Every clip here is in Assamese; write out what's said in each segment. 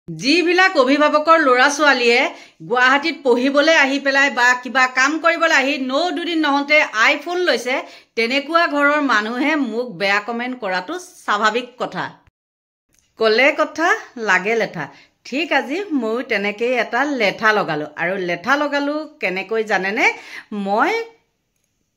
যিবিলাক অভিভাৱকৰ ল'ৰা ছোৱালীয়ে গুৱাহাটীত পঢ়িবলৈ আহি পেলাই বা কিবা কাম কৰিবলৈ আহি দুদিন নহওঁতে আইফোন লৈছে তেনেকুৱা ঘৰৰ মানুহে মোক বেয়া কমেণ্ট কৰাটো স্বাভাৱিক কথা। ক'লে কথা লাগে লেঠা। ঠিক আজি ময়ো তেনেকেই এটা লেঠা লগালোঁ আৰু লেঠা লগালোঁ কেনেকৈ জানেনে? মই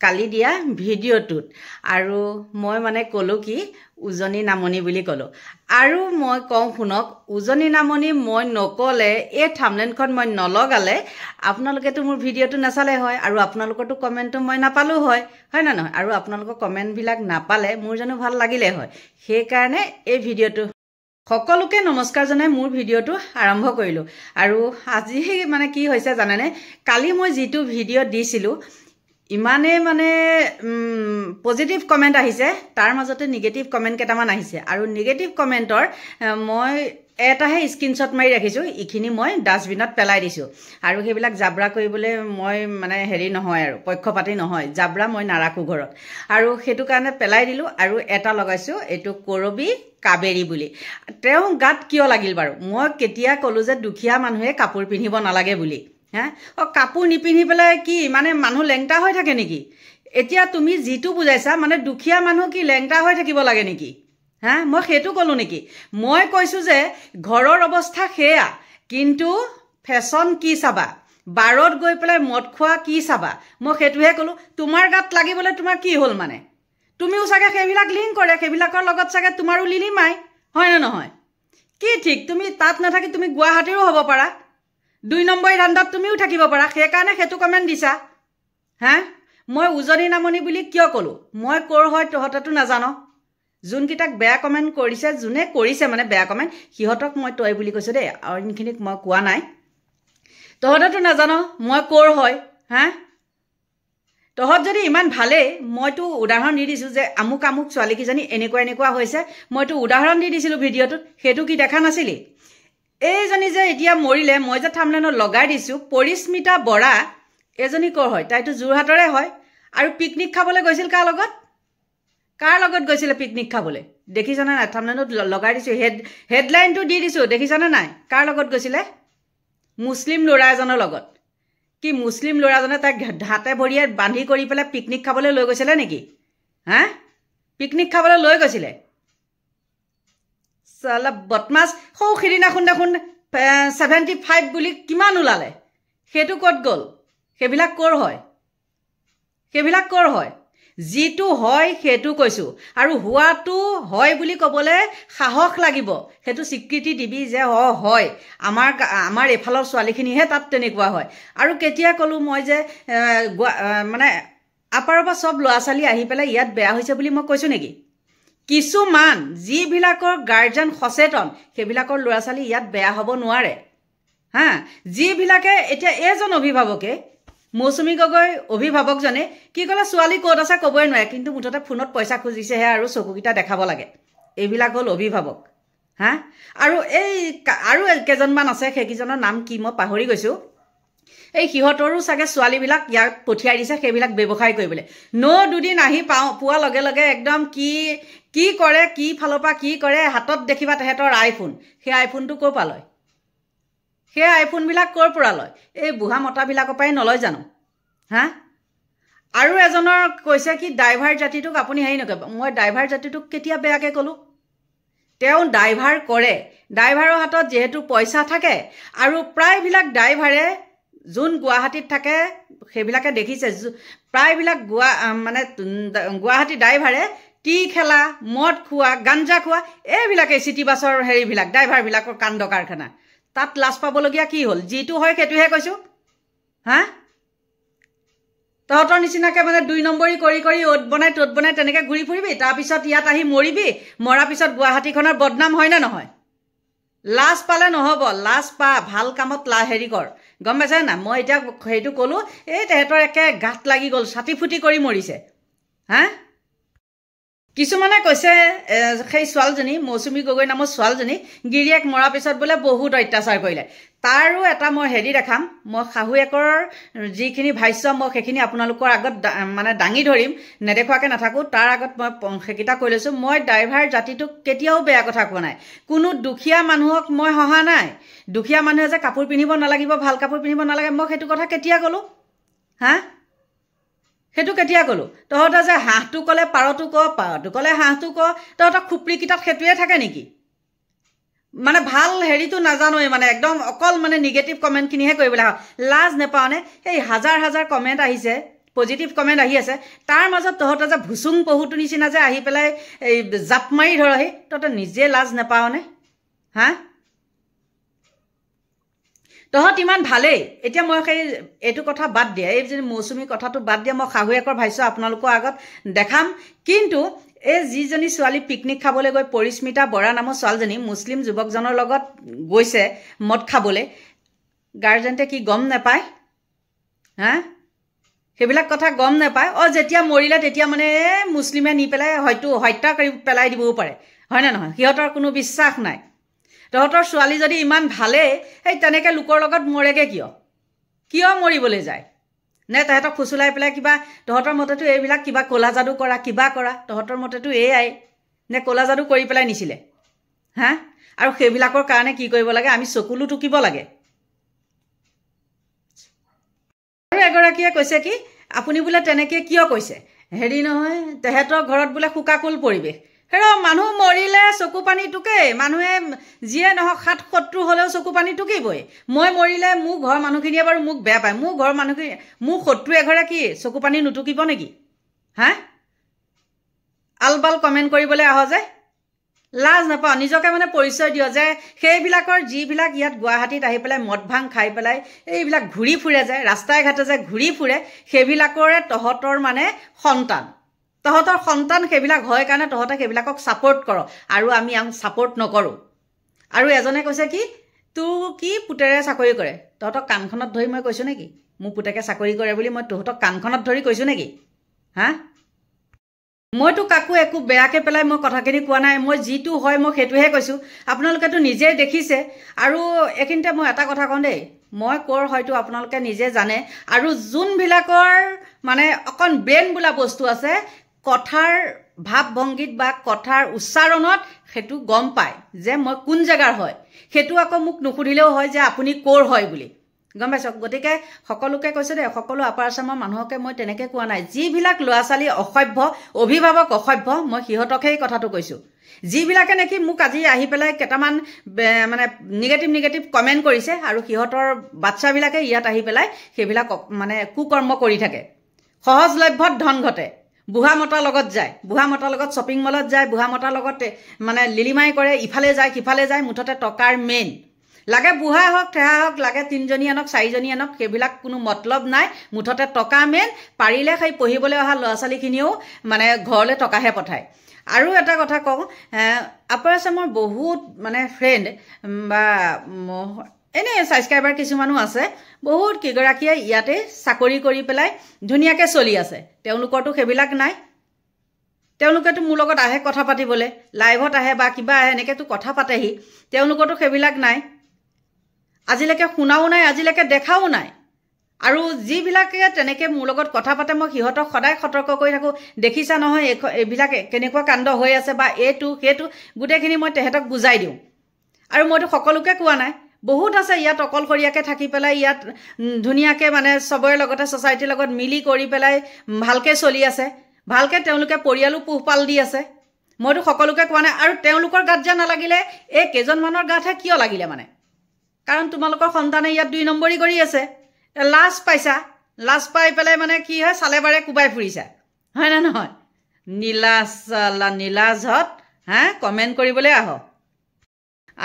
কালি দিয়া ভিডিঅ'টোত আৰু মই মানে ক'লোঁ কি উজনি নামনি বুলি ক'লোঁ আৰু মই কওঁ শুনক, উজনি নামনি মই নক'লে এই থাম্বনেইলখন মই নলগালে আপোনালোকেতো মোৰ ভিডিঅ'টো নাচালে হয় আৰু আপোনালোকৰতো কমেণ্টটো মই নাপালোঁ হয় নে নহয়? আৰু আপোনালোকৰ কমেণ্টবিলাক নাপালে মোৰ জানো ভাল লাগিলে হয়? সেইকাৰণে এই ভিডিঅ'টো সকলোকে নমস্কাৰ জনাই মোৰ ভিডিঅ'টো আৰম্ভ কৰিলোঁ। আৰু আজি মানে কি হৈছে জানেনে? কালি মই যিটো ভিডিঅ' দিছিলোঁ ইমানে মানে পজিটিভ কমেণ্ট আহিছে, তাৰ মাজতে নিগেটিভ কমেণ্ট কেইটামান আহিছে আৰু নিগেটিভ কমেণ্টৰ মই এটাহে স্ক্ৰীনশ্বট মাৰি ৰাখিছোঁ, এইখিনি মই ডাষ্টবিনত পেলাই দিছোঁ। আৰু সেইবিলাক জাবৰা কৰিবলৈ মই মানে হেৰি নহয় আৰু পক্ষপাতি নহয়, জাবৰা মই নাৰাখোঁ ঘৰত আৰু সেইটো কাৰণে পেলাই দিলোঁ। আৰু এটা লগাইছোঁ, এইটো কৰবী কাবেৰী বুলি। তেওঁ গাত কিয় লাগিল বাৰু? মই কেতিয়া ক'লোঁ যে দুখীয়া মানুহে কাপোৰ পিন্ধিব নালাগে বুলি? কাপোৰ নিপিন্ধি পেলাই কি মানে মানুহ লেংটা হৈ থাকে নেকি? এতিয়া তুমি যিটো বুজাইছা মানে দুখীয়া মানুহ কি লেংটা হৈ থাকিব লাগে নেকি? মই সেইটো ক'লোঁ নেকি? মই কৈছোঁ যে ঘৰৰ অৱস্থা সেয়া, কিন্তু ফেশ্বন কি চাবা, বাৰত গৈ পেলাই মদ খোৱা কি চাবা, মই সেইটোহে ক'লোঁ। তোমাৰ গাত লাগিবলৈ তোমাৰ কি হ'ল মানে? তুমিও চাগে সেইবিলাক লিংক কৰে, সেইবিলাকৰ লগত চাগে তোমাৰো লিলিমাই, হয় নে নহয়? কি ঠিক, তুমি তাত নাথাকি তুমি গুৱাহাটীৰো হ'ব পাৰা, 2 নম্বৰী ধান্দাত তুমিও থাকিব পাৰা, সেইকাৰণে সেইটো কমেণ্ট দিছা। মই উজনি নামনি বুলি কিয় ক'লোঁ? মই ক'ৰ হয় তহঁতেতো নাজানো। যোনকেইটাক বেয়া কমেণ্ট কৰিছে, যোনে কৰিছে মানে বেয়া কমেণ্ট, সিহঁতক মই তই বুলি কৈছোঁ দেই, অইনখিনিক মই কোৱা নাই। তহঁতেতো নাজানো মই ক'ৰ হয়। তহঁত যদি ইমান ভালেই, মইতো উদাহৰণ দি দিছোঁ যে আমুক আমুক ছোৱালীকেইজনী এনেকুৱা হৈছে, মইতো উদাহৰণ দি দিছিলোঁ ভিডিঅ'টোত, সেইটো কি দেখা নাছিলি? এইজনী যে এতিয়া মৰিলে, মই যে থাম্বনেইলত লগাই দিছোঁ, পৰিস্মিতা বৰা, এজনী ক'ৰ হয়? তাইতো যোৰহাটৰে হয়। আৰু পিকনিক খাবলৈ গৈছিল কাৰ লগত? কাৰ লগত গৈছিলে পিকনিক খাবলৈ? দেখিছানে নাই? থাম্বনেইলত লগাই দিছোঁ, হেডলাইনটো দি দিছোঁ, দেখিছানে নাই? কাৰ লগত গৈছিলে? মুছলিম ল'ৰা এজনৰ লগত। কি মুছলিম ল'ৰাজনে তাইক হাতে ভৰিয়ে বান্ধি কৰি পেলাই পিকনিক খাবলৈ লৈ গৈছিলে নেকি? পিকনিক খাবলৈ লৈ গৈছিলে? চালা বদমাছ। সৌ সিদিনাখন দেখোন 75 বুলি কিমান ওলালে, সেইটো ক'ত গ'ল? সেইবিলাক ক'ৰ হয়? সেইবিলাক ক'ৰ হয়? যিটো হয় সেইটো কৈছোঁ, আৰু হোৱাটো হয় বুলি ক'বলৈ সাহস লাগিব, সেইটো স্বীকৃতি দিবি যে হয় আমাৰ এইফালৰ ছোৱালীখিনিহে তাত তেনেকুৱা হয়। আৰু কেতিয়া ক'লোঁ মই যে মানে আপাৰৰ পৰা চব ল'ৰা ছোৱালী আহি পেলাই ইয়াত বেয়া হৈছে বুলি মই কৈছোঁ নেকি? কিছুমান যিবিলাকৰ গাৰ্জেন সচেতন সেইবিলাকৰ ল'ৰা ছোৱালী ইয়াত বেয়া হ'ব নোৱাৰে। যিবিলাকে এতিয়া এইজন অভিভাৱকে, মৌচুমী গগৈ অভিভাৱকজনে কি ক'লে, ছোৱালী ক'ত আছে ক'বই নোৱাৰে, কিন্তু মুঠতে ফোনত পইচা খুজিছেহে আৰু চকুকেইটা দেখাব লাগে। এইবিলাক হ'ল অভিভাৱক। আৰু আৰু কেইজনমান আছে, সেইকেইজনৰ নাম কি মই পাহৰি গৈছোঁ। এই সিহঁতৰো চাগে ছোৱালীবিলাক ইয়াক পঠিয়াই দিছে সেইবিলাক ব্যৱসায় কৰিবলৈ। দুদিন আহি পোৱাৰ লগে লগে একদম কি কৰে, কি ফালৰ পৰা কি কৰে, হাতত দেখিবা তেহেঁতৰ আইফোন। সেই আইফোনটো ক'ৰ পৰা লয়? সেই আইফোনবিলাক ক'ৰ পৰা লয়? এই বুঢ়া মতাবিলাকৰ পৰাই নলয় জানো? আৰু এজনৰ কৈছে কি ড্ৰাইভাৰ জাতিটোক আপুনি হেৰি নকৰিব। মই ড্ৰাইভাৰ জাতিটোক কেতিয়া বেয়াকৈ ক'লোঁ? তেওঁ ড্ৰাইভাৰ কৰে, ড্ৰাইভাৰৰ হাতত যিহেতু পইচা থাকে, আৰু প্ৰায়বিলাক ড্ৰাইভাৰে যোন গুৱাহাটীত থাকে সেইবিলাকে দেখিছে, প্ৰায়বিলাক মানে গুৱাহাটী ড্ৰাইভাৰে টি খেলা, মদ খোৱা, গাঞ্জা খোৱা, এইবিলাকেই চিটি বাছৰ হেৰিবিলাক ড্ৰাইভাৰবিলাকৰ কাণ্ড কাৰখানা। তাত লাজ পাবলগীয়া কি হ'ল? যিটো হয় সেইটোহে কৈছোঁ। তহঁতৰ নিচিনাকৈ মানে 2 নম্বৰী কৰি অ'ত বনাই ত'ত বনাই তেনেকৈ ঘূৰি ফুৰিবি, তাৰপিছত ইয়াত আহি মৰিবি, মৰাৰ পিছত গুৱাহাটীখনৰ বদনাম হয় নে নহয়? লাজ পালে নহ'ব, লাজ পা, ভাল কামত হেৰি কৰ, গম পাইছে না? মই এতিয়া সেইটো ক'লোঁ, এই তেহেঁতৰ একে গাত লাগি গ'ল, ছাতি ফুটি কৰি মৰিছে। কিছুমানে কৈছে সেই ছোৱালীজনী মৌচুমী গগৈ নামৰ ছোৱালীজনী গিৰিয়েক মৰাৰ পিছত বোলে বহুত অত্যাচাৰ কৰিলে তাৰো এটা মই হেৰি দেখাম মই শাহুৱেকৰ যিখিনি ভাষ্য মই সেইখিনি আপোনালোকৰ আগত মানে দাঙি ধৰিম নেদেখুৱাকৈ নাথাকোঁ তাৰ আগত মই সেইকেইটা কৈ লৈছোঁ মই ড্ৰাইভাৰ জাতিটোক কেতিয়াও বেয়া কথা কোৱা নাই কোনো দুখীয়া মানুহক মই হহা নাই দুখীয়া মানুহে যে কাপোৰ পিন্ধিব নালাগিব ভাল কাপোৰ পিন্ধিব নালাগে মই সেইটো কথা কেতিয়া ক'লোঁ হা সেইটো কেতিয়া ক'লোঁ তহঁতে যে হাঁহটো ক'লে পাৰটো ক পাৰটো ক'লে হাঁহটো ক তহঁতৰ খুপৰিকেইটাত সেইটোৱে থাকে নেকি মানে ভাল হেৰিটো নাজানোৱে মানে একদম অকল মানে নিগেটিভ কমেণ্টখিনিহে কৰিবলৈ হয় লাজ নেপাওঁনে এই হাজাৰ হাজাৰ কমেণ্ট আহিছে পজিটিভ কমেণ্ট আহি আছে তাৰ মাজত তহঁতে যে ভুচুং পহুটো নিচিনা যে আহি পেলাই এই জাপ মাৰি ধৰহি তহঁতে নিজে লাজ নেপাওঁনে হা তহঁত ইমান ভালেই এতিয়া মই সেই এইটো কথা বাদ দিয়া এই যে মৌচুমী কথাটো বাদ দিয়া মই শাহুৱেকৰ ভাষ্য আপোনালোকৰ আগত দেখাম কিন্তু এই যিজনী ছোৱালী পিকনিক খাবলৈ গৈ পৰিস্মিতা বৰা নামৰ ছোৱালীজনী মুছলিম যুৱকজনৰ লগত গৈছে মদ খাবলৈ গাৰ্জেণ্টে কি গম নাপায় হা সেইবিলাক কথা গম নাপায় যেতিয়া মৰিলে তেতিয়া মানে মুছলিমে নি পেলাই হয়তো হত্যা কৰি পেলাই দিবও পাৰে হয় নে নহয় সিহঁতৰ কোনো বিশ্বাস নাই তহঁতৰ ছোৱালী যদি ইমান ভালেই সেই তেনেকৈ লোকৰ লগত মৰেগৈ কিয় মৰিবলৈ যায় নে তহঁতক ফুচুলাই পেলাই কিবা তহঁতৰ মতেতো এইবিলাক কিবা ক'লা যাদু কৰা কিবা কৰা তহঁতৰ মতেতো এয়াই নে ক'লা যাদু কৰি পেলাই নিছিলে হা আৰু সেইবিলাকৰ কাৰণে কি কৰিব লাগে আমি চকুলো টুকিব লাগে আৰু এগৰাকীয়ে কৈছে কি আপুনি বোলে তেনেকৈ কিয় কৈছে হেৰি নহয় তেহেঁতৰ ঘৰত বোলে শোকাকুল পৰিৱেশ মানুহ মৰিলে চকু পানী টুকেই মানুহে যিয়ে নহওক ৭-৭০ হ'লেও চকু পানী টুকিবই মই মৰিলে মোৰ ঘৰৰ মানুহখিনিয়ে বাৰু মোক বেয়া পায় মোৰ ঘৰৰ মানুহখিনি মোৰ শত্ৰু এঘৰে কি চকু পানী নুটুকিব নেকি হা আলবাল কমেণ্ট কৰিবলৈ আহ যে লাজ নাপাওঁ নিজকে মানে পৰিচয় দিয় যে সেইবিলাকৰ যিবিলাক ইয়াত গুৱাহাটীত আহি পেলাই মদ ভাং খাই পেলাই এইবিলাক ঘূৰি ফুৰে যে ৰাস্তাই ঘাটে যে ঘূৰি ফুৰে সেইবিলাকৰে তহঁতৰ মানে সন্তান তহঁতৰ সন্তান সেইবিলাক হয় কাৰণে তহঁতে সেইবিলাকক ছাপোৰ্ট কৰ আৰু আমি ছাপোৰ্ট নকৰোঁ আৰু এজনে কৈছে কি তোৰ কি পুতেৰে চাকৰি কৰে তহঁতক কাণখনত ধৰি মই কৈছোঁ নেকি মোৰ পুতেকে চাকৰি কৰে বুলি মই তহঁতক কাণখনত ধৰি কৈছোঁ নেকি হা মইতো কাকো একো বেয়াকৈ পেলাই মই কথাখিনি কোৱা নাই মই যিটো হয় মই সেইটোহে কৈছোঁ আপোনালোকেতো নিজেই দেখিছে আৰু এইখিনিতে মই এটা কথা কওঁ দেই মই ক'ৰ হয়তো আপোনালোকে নিজে জানে আৰু যোনবিলাকৰ মানে অকণ ব্ৰেইন বোলা বস্তু আছে কথাৰ ভাৱ ভংগীত বা কথাৰ উচ্চাৰণত সেইটো গম পায় যে মই কোন জেগাৰ হয় সেইটো আকৌ মোক নুসুধিলেও হয় যে আপুনি ক'ৰ হয় বুলি গম পাইছক গতিকে সকলোকে কৈছে দেই সকলো আপাৰ আছামৰ মানুহকে মই তেনেকৈ কোৱা নাই যিবিলাক ল'ৰা ছোৱালী অসভ্য অভিভাৱক অসভ্য মই সিহঁতকহে কথাটো কৈছোঁ যিবিলাকে নেকি মোক আজি আহি পেলাই কেইটামান মানে নিগেটিভ কমেণ্ট কৰিছে আৰু সিহঁতৰ বাচ্চাবিলাকে ইয়াত আহি পেলাই সেইবিলাক মানে কুকৰ্ম কৰি থাকে সহজলভ্যত ধন ঘটে বুঢ়া মতাৰ লগত যায় বুঢ়া মতাৰ লগত শ্বপিং মলত যায় বুঢ়া মতাৰ লগত মানে লিলিমাই কৰে ইফালে যায় সিফালে যায় মুঠতে টকাৰ মেইন লাগে বুঢ়া হওক ঠেহা হওক লাগে 3জনী আনক 4জনী আনক সেইবিলাক কোনো মতলব নাই মুঠতে টকা মেইন পাৰিলে সেই পঢ়িবলৈ অহা ল'ৰা ছোৱালীখিনিও মানে ঘৰলৈ টকাহে পঠায় আৰু এটা কথা কওঁ আপাৰ আছামৰ বহুত মানে ফ্ৰেণ্ড বা এনেই ছাবস্ক্ৰাইবাৰ কিছুমানো আছে বহুত কেইগৰাকীয়ে ইয়াতে চাকৰি কৰি পেলাই ধুনীয়াকৈ চলি আছে তেওঁলোকৰতো সেইবিলাক নাই তেওঁলোকেতো মোৰ লগত আহে কথা পাতিবলৈ লাইভত আহে বা কিবা আহে এনেকৈতো কথা পাতেহি তেওঁলোকৰতো সেইবিলাক নাই আজিলৈকে শুনাও নাই আজিলৈকে দেখাও নাই আৰু যিবিলাকে তেনেকৈ মোৰ লগত কথা পাতে মই সিহঁতক সদায় সতৰ্ক কৰি থাকোঁ দেখিছা নহয় এইবিলাক কেনেকুৱা কাণ্ড হৈ আছে বা এইটো সেইটো গোটেইখিনি মই তেহেঁতক বুজাই দিওঁ আৰু মইতো সকলোকে কোৱা নাই বহুত আছে ইয়াত অকলশৰীয়াকৈ থাকি পেলাই ইয়াত ধুনীয়াকৈ মানে চবৰে লগতে ছ'চাইটিৰ লগত মিলি কৰি পেলাই ভালকৈ চলি আছে ভালকৈ তেওঁলোকে পৰিয়ালো পোহপাল দি আছে মইতো সকলোকে কোৱা নাই আৰু তেওঁলোকৰ গাত যে নালাগিলে এই কেইজনমানৰ গাতহে কিয় লাগিলে মানে কাৰণ তোমালোকৰ সন্তানে ইয়াত 2 নম্বৰী কৰি আছে লাজ পাইছা লাজ পাই পেলাই মানে কি হয় চালে বাৰে কোবাই ফুৰিছা হয় নে নহয় নীলাজত হা কমেণ্ট কৰিবলৈ আহ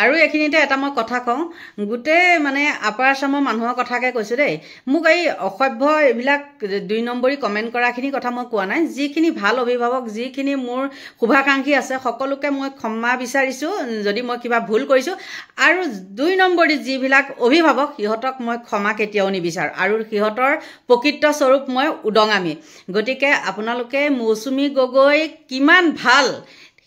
আৰু এইখিনিতে এটা মই কথা কওঁ, গোটেই মানে আপাৰ আছামৰ মানুহৰ কথাকে কৈছোঁ দেই। মোক এই অসভ্য এইবিলাক 2 নম্বৰী কমেণ্ট কৰাখিনি কথা মই কোৱা নাই। যিখিনি ভাল অভিভাৱক, যিখিনি মোৰ শুভাকাংক্ষী আছে, সকলোকে মই ক্ষমা বিচাৰিছোঁ যদি মই কিবা ভুল কৰিছোঁ। আৰু 2 নম্বৰী যিবিলাক অভিভাৱক, সিহঁতক মই ক্ষমা কেতিয়াও নিবিচাৰোঁ, আৰু সিহঁতৰ প্ৰকৃত স্বৰূপ মই উদঙামি। গতিকে আপোনালোকে মৌচুমী গগৈ কিমান ভাল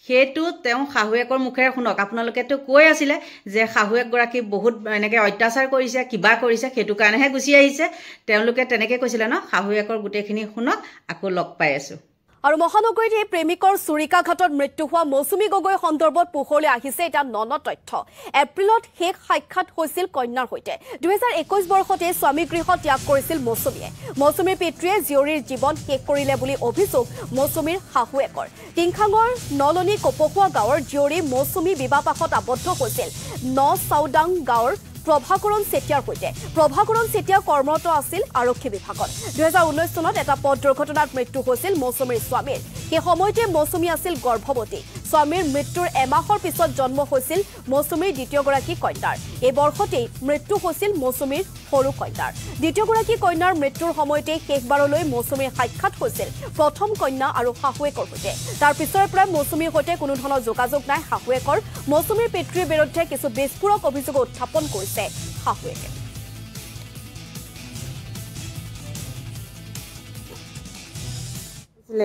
সেইটো তেওঁ শাহুৱেকৰ মুখেৰে শুনক। আপোনালোকেতো কৈ আছিলে যে শাহুৱেকগৰাকী বহুত এনেকৈ অত্যাচাৰ কৰিছে, কিবা কৰিছে, সেইটো কাৰণেহে গুচি আহিছে। তেওঁলোকে তেনেকৈ কৈছিলে ন। শাহুৱেকৰ গোটেইখিনি শুনক, আকৌ লগ পাই আছোঁ। আৰু মহানগৰীত এই প্ৰেমিকৰ চুৰিকাঘাটত মৃত্যু হোৱা মৌচুমী গগৈ সন্দৰ্ভত পোহৰলৈ আহিছে এটা নন তথ্য। এপ্ৰিলত শেষ সাক্ষাৎ হৈছিল কন্যাৰ সৈতে। 2021 বৰ্ষতে স্বামী গৃহ ত্যাগ কৰিছিল মৌচুমীয়ে। মৌচুমীৰ পিতৃয়ে জীয়ৰীৰ জীৱন শেষ কৰিলে বুলি অভিযোগ মৌচুমীৰ শাহুৱেকৰ। টিংখাঙৰ নলনি কপহুৱা গাঁৱৰ জীয়ৰী মৌচুমী বিবাহপাশত আবদ্ধ হৈছিল নচাউদাং গাঁৱৰ প্ৰভাকৰণ চেতিয়াৰ সৈতে। প্ৰভাকৰণ চেতিয়া কৰ্মৰত আছিল আৰক্ষী বিভাগত। 2019 চনত এটা পথ দুৰ্ঘটনাত মৃত্যু হৈছিল মৌচুমীৰ স্বামীৰ। সেই সময়তে মৌচুমী আছিল গৰ্ভৱতী। স্বামীৰ মৃত্যুৰ এমাহৰ পিছত জন্ম হৈছিল মৌচুমীৰ দ্বিতীয়গৰাকী কন্যাৰ। এই বৰ্ষতেই মৃত্যু হৈছিল মৌচুমীৰ সৰু কন্যাৰ। দ্বিতীয়গৰাকী কন্যাৰ মৃত্যুৰ সময়তে শেষবাৰলৈ মৌচুমীৰ সাক্ষাৎ হৈছিল প্ৰথম কন্যা আৰু শাহুৱেকৰ সৈতে। তাৰ পিছৰে পৰা মৌচুমীৰ সৈতে কোনো ধৰণৰ যোগাযোগ নাই শাহুৱেকৰ। মৌচুমীৰ পিতৃৰ বিৰুদ্ধে কিছু বিস্ফোৰক অভিযোগ উত্থাপন কৰিছে শাহুৱেকে।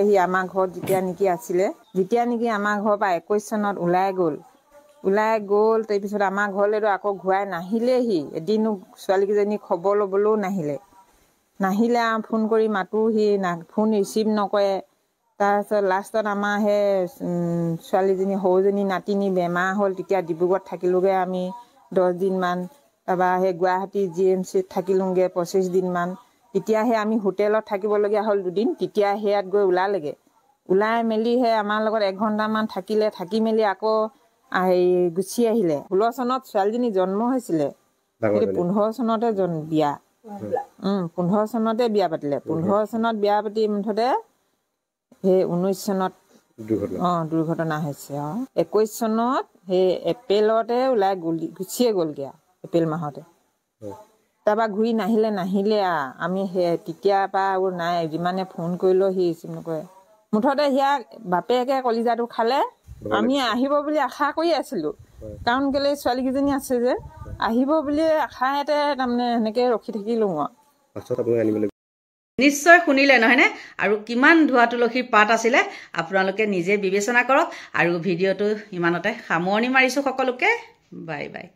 সি আমাৰ ঘৰত যেতিয়া নেকি আছিলে, যেতিয়া নেকি আমাৰ ঘৰৰ পৰা 21 চনত ওলাই গ'ল, তাৰপিছত আমাৰ ঘৰলৈতো আকৌ ঘূৰাই নাহিলেহি। এদিনো ছোৱালীকেইজনী খবৰ ল'বলৈও নাহিলে আৰু ফোন কৰি মাতো, সি ফোন ৰিচিভ নকৰে। তাৰপিছত লাষ্টত আমাৰ সেই ছোৱালীজনী সৰুজনী নাতিনী বেমাৰ হ'ল। তেতিয়া ডিব্ৰুগড়ত থাকিলোগৈ আমি 10 দিনমান। তাৰপৰা সেই গুৱাহাটী GMCত থাকিলোগৈ 25 দিনমান। তেতিয়াহে আমি হোটেলত থাকিবলগীয়া হ'ল 2 দিন। তেতিয়া সেয়াত গৈ ওলাই মেলিহে আমাৰ লগত 1 ঘণ্টামান থাকিলে। থাকি মেলি আকৌ গুচি আহিলে। 16 চনত ছোৱালীজনী জন্ম হৈছিলে, 15 চনতে বিয়া। 15 চনতে বিয়া পাতিলে। 15 চনত বিয়া পাতি মুঠতে সেই 19 চনত দুৰ্ঘটনা হৈছে। 21 চনত সেই এপ্ৰিলতে ওলাই গুচিয়ে গ'লগৈ, এপ্ৰিল মাহতে। তাৰপৰা ঘূৰি নাহিলে আমি তেতিয়াৰ পৰা আৰু নাই। যিমানে ফোন কৰিলেও সি ৰিচিভ নকৰে। মুঠতে সিয়াক বাপেকে কলিজাটো খালে। আমি আহিব বুলি আশা কৰি আছিলোঁ, কাৰণ কেলে ছোৱালীকেইজনী আছে যে, আহিব বুলি আশাতে তাৰমানে সেনেকৈ ৰখি থাকিলোঁ আৰু। নিশ্চয় শুনিলে নহয়নে? আৰু কিমান ধোৱা তুলসীৰ পাত আছিলে আপোনালোকে নিজে বিবেচনা কৰক। আৰু ভিডিঅ'টো ইমানতে সামৰণি মাৰিছোঁ সকলোকে। Bye bye.